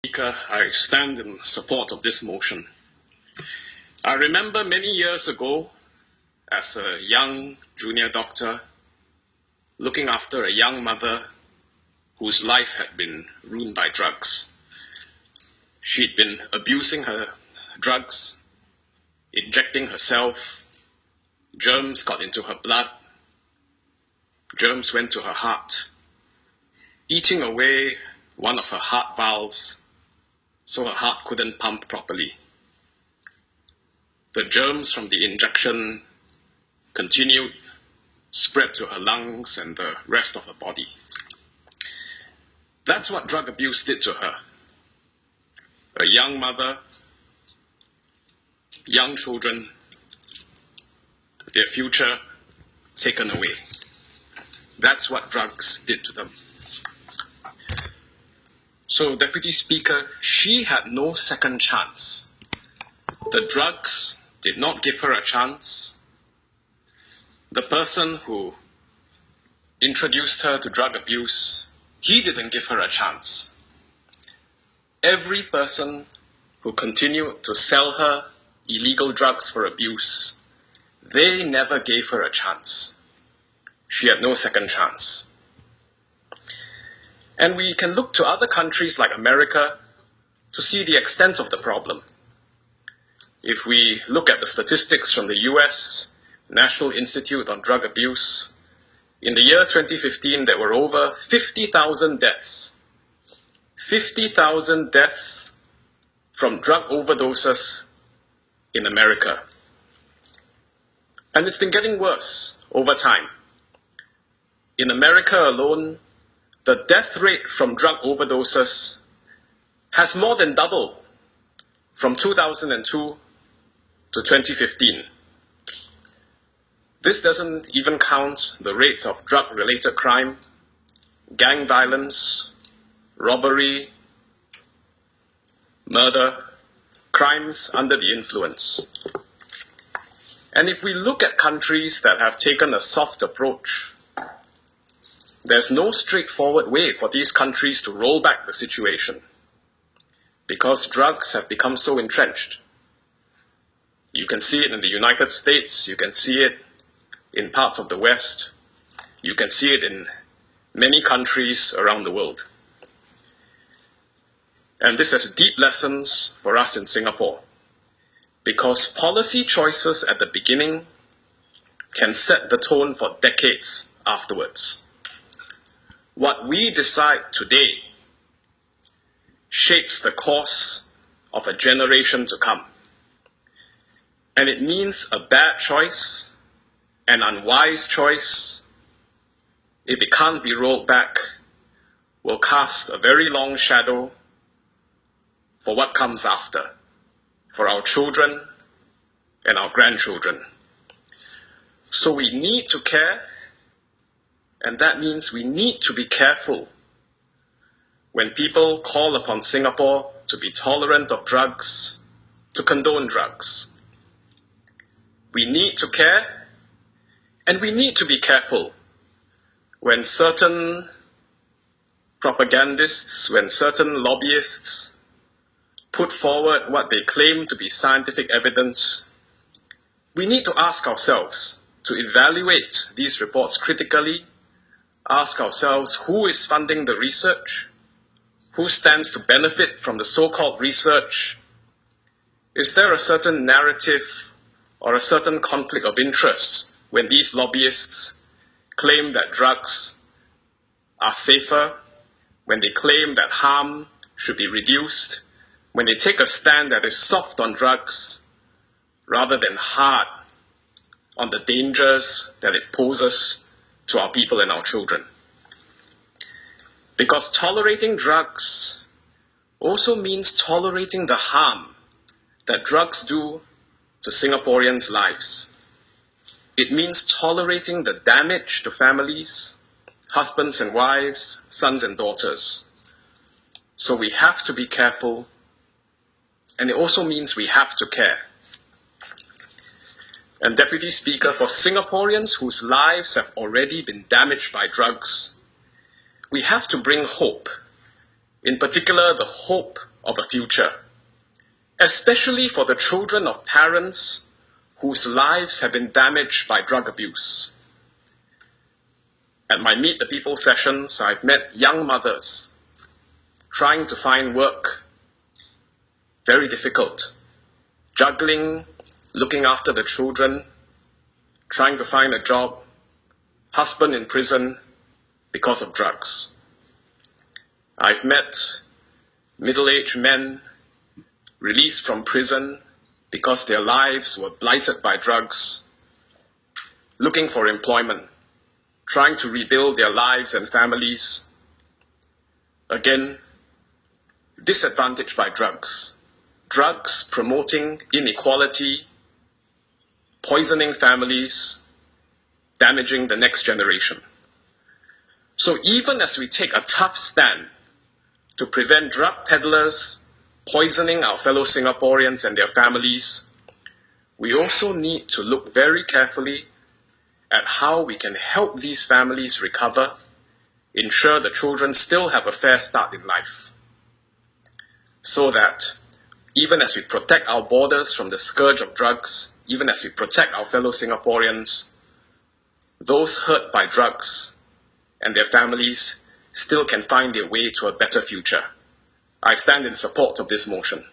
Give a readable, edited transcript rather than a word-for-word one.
Speaker, I stand in support of this motion. I remember many years ago, as a young junior doctor, looking after a young mother whose life had been ruined by drugs. She'd been abusing her drugs, injecting herself, germs got into her blood, germs went to her heart, eating away one of her heart valves, so her heart couldn't pump properly. The germs from the injection continued, spread to her lungs and the rest of her body. That's what drug abuse did to her. A young mother, young children, their future taken away. That's what drugs did to them. So, Deputy Speaker, she had no second chance. The drugs did not give her a chance. The person who introduced her to drug abuse, he didn't give her a chance. Every person who continued to sell her illegal drugs for abuse, they never gave her a chance. She had no second chance. And we can look to other countries like America to see the extent of the problem. If we look at the statistics from the US National Institute on Drug Abuse, in the year 2015, there were over 50,000 deaths. 50,000 deaths from drug overdoses in America. And it's been getting worse over time. In America alone, the death rate from drug overdoses has more than doubled from 2002 to 2015. This doesn't even count the rate of drug-related crime, gang violence, robbery, murder, crimes under the influence. And if we look at countries that have taken a soft approach, there's no straightforward way for these countries to roll back the situation because drugs have become so entrenched. You can see it in the United States, you can see it in parts of the West, you can see it in many countries around the world. And this has deep lessons for us in Singapore because policy choices at the beginning can set the tone for decades afterwards. What we decide today shapes the course of a generation to come. And it means a bad choice, an unwise choice, if it can't be rolled back, will cast a very long shadow for what comes after, for our children and our grandchildren. So we need to care. And that means we need to be careful when people call upon Singapore to be tolerant of drugs, to condone drugs. We need to care, and we need to be careful when certain propagandists, when certain lobbyists put forward what they claim to be scientific evidence. We need to ask ourselves to evaluate these reports critically, ask ourselves who is funding the research, who stands to benefit from the so-called research. Is there a certain narrative or a certain conflict of interest when these lobbyists claim that drugs are safer, when they claim that harm should be reduced, when they take a stand that is soft on drugs rather than hard on the dangers that it poses to our people and our children? Because tolerating drugs also means tolerating the harm that drugs do to Singaporeans' lives. It means tolerating the damage to families, husbands and wives, sons and daughters. So we have to be careful, and it also means we have to care. And Deputy Speaker, for Singaporeans whose lives have already been damaged by drugs, we have to bring hope, in particular the hope of a future, especially for the children of parents whose lives have been damaged by drug abuse. At my Meet the People sessions, I've met young mothers trying to find work, very difficult, juggling, looking after the children, trying to find a job, husband in prison because of drugs. I've met middle-aged men released from prison because their lives were blighted by drugs, looking for employment, trying to rebuild their lives and families, again, disadvantaged by drugs. Drugs promoting inequality, poisoning families, damaging the next generation. So even as we take a tough stand to prevent drug peddlers poisoning our fellow Singaporeans and their families, we also need to look very carefully at how we can help these families recover, ensure the children still have a fair start in life, so that even as we protect our borders from the scourge of drugs, even as we protect our fellow Singaporeans, those hurt by drugs and their families still can find their way to a better future. I stand in support of this motion.